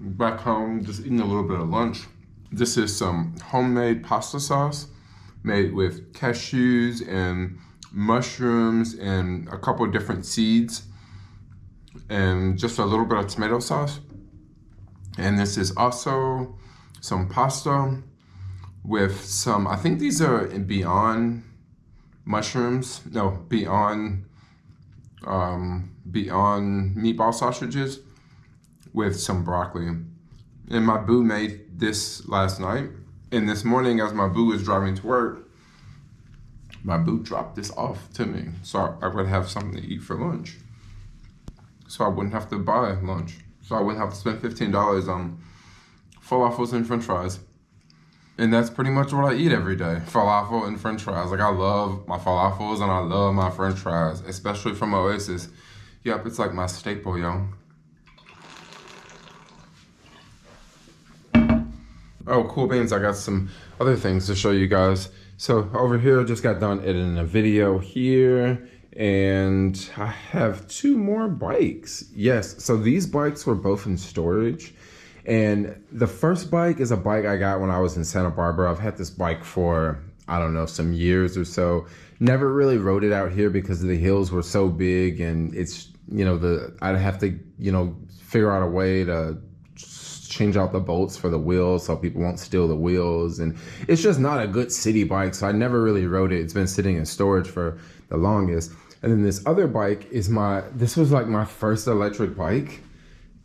Back home, just eating a little bit of lunch. This is some homemade pasta sauce made with cashews and mushrooms and a couple of different seeds and just a little bit of tomato sauce. And this is also some pasta with some, I think these are Beyond mushrooms, no, Beyond meatball sausages with some broccoli. And my boo made this last night. And this morning, as my boo was driving to work, my boo dropped this off to me. So I would have something to eat for lunch. So I wouldn't have to buy lunch. So I wouldn't have to spend $15 on falafels and french fries. And that's pretty much what I eat every day, falafel and french fries. Like, I love my falafels and I love my french fries, especially from Oasis. Yep, it's like my staple, yo. Oh, cool beans, I got some other things to show you guys. So over here, I just got done editing a video here, and I have 2 more bikes. Yes, so these bikes were both in storage. And the first bike is a bike I got when I was in Santa Barbara. I've had this bike for, I don't know, some years or so. Never really rode it out here because the hills were so big, and it's, you know, I'd have to, you know, figure out a way to change out the bolts for the wheels so people won't steal the wheels. And it's just not a good city bike, so I never really rode it. It's been sitting in storage for the longest. And then this other bike is this was like my first electric bike.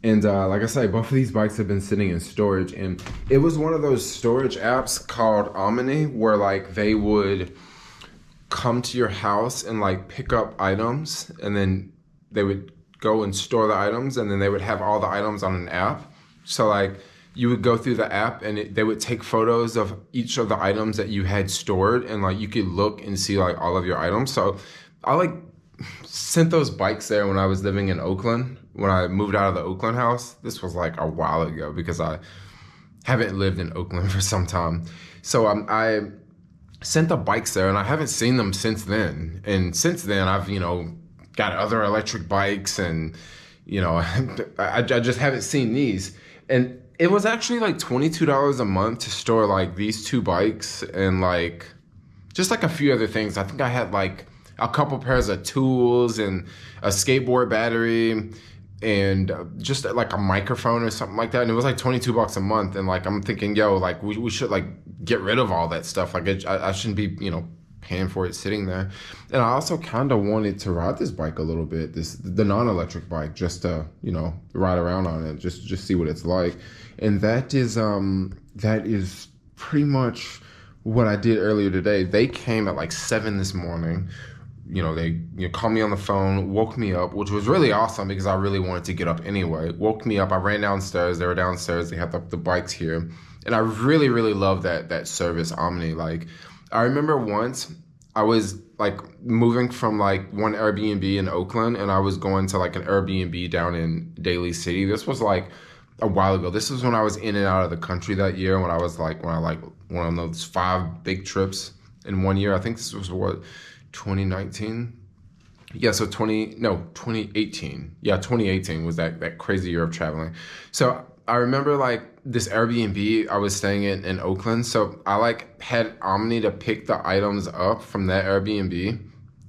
And like I say, both of these bikes have been sitting in storage, and it was one of those storage apps called Omni, where like they would come to your house and like pick up items, and then they would go and store the items, and then they would have all the items on an app. So like you would go through the app and they would take photos of each of the items that you had stored, and like you could look and see like all of your items. So I like sent those bikes there when I was living in Oakland. When I moved out of the Oakland house, this was like a while ago because I haven't lived in Oakland for some time. So I sent the bikes there, and I haven't seen them since then. And since then, I've, you know, got other electric bikes, and, you know, I just haven't seen these. And it was actually like $22 a month to store like these 2 bikes and like just like a few other things. I think I had like a couple pairs of tools and a skateboard battery and just like a microphone or something like that. And it was like $22 a month. And like, I'm thinking, yo, like we should like get rid of all that stuff. Like I shouldn't be, you know, paying for it sitting there. And I also kind of wanted to ride this bike a little bit, the non-electric bike, just to, you know, ride around on it, just see what it's like. And that is pretty much what I did earlier today. They came at like 7 this morning. You know, they called me on the phone, woke me up, which was really awesome because I really wanted to get up anyway. Woke me up, I ran downstairs, they were downstairs, they had the bikes here. And I really, really love that service, Omni. Like, I remember once I was like moving from like one Airbnb in Oakland, and I was going to like an Airbnb down in Daly City. This was like a while ago. This was when I was in and out of the country that year, when I went on those 5 big trips in one year. I think this was what, 2019? Yeah, so 2018. Yeah, 2018 was that crazy year of traveling. So I remember like this Airbnb I was staying in Oakland. So I like had Omni to pick the items up from that Airbnb,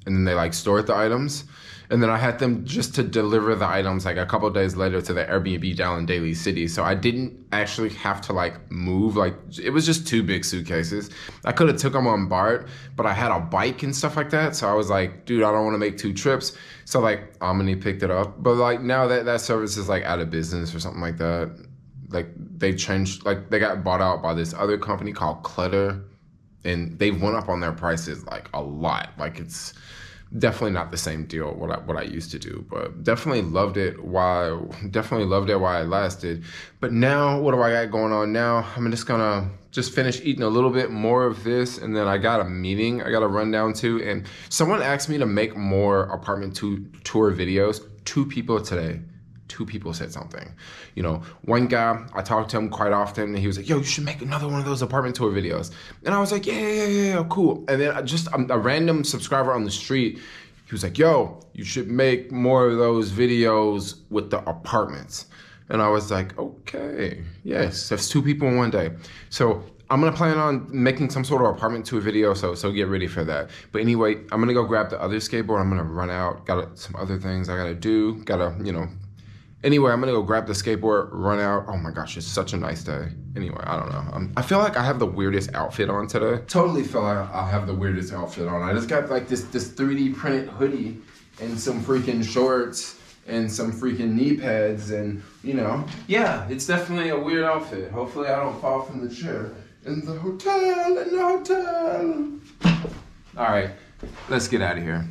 and then they like stored the items. And then I had them just to deliver the items like a couple of days later to the Airbnb down in Daly City. So I didn't actually have to like move. Like, it was just 2 big suitcases. I could have took them on BART, but I had a bike and stuff like that. So I was like, dude, I don't want to make 2 trips. So like Omni picked it up. But like now that service is like out of business or something like that. Like they changed, like they got bought out by this other company called Clutter, and they went up on their prices like a lot. Like, it's definitely not the same deal what I used to do, but definitely loved it while it lasted. But now, what do I got going on now? I'm just gonna finish eating a little bit more of this, and then I got a meeting I gotta run down to, and someone asked me to make more apartment tour videos. 2 people today. 2 people said something. You know, one guy, I talk to him quite often, and he was like, yo, you should make another one of those apartment tour videos. And I was like, yeah, cool. And then a random subscriber on the street, he was like, yo, you should make more of those videos with the apartments. And I was like, okay, yes, that's 2 people in one day. So I'm gonna plan on making some sort of apartment tour video, so get ready for that. But anyway, I'm gonna go grab the other skateboard. I'm gonna run out. Got some other things I gotta do. Anyway, I'm gonna go grab the skateboard, run out. Oh my gosh, it's such a nice day. Anyway, I don't know. I feel like I have the weirdest outfit on today. Totally feel like I have the weirdest outfit on. I just got like this 3D printed hoodie and some freaking shorts and some freaking knee pads, and yeah, it's definitely a weird outfit. Hopefully I don't fall from the chair. In the hotel. All right, let's get out of here.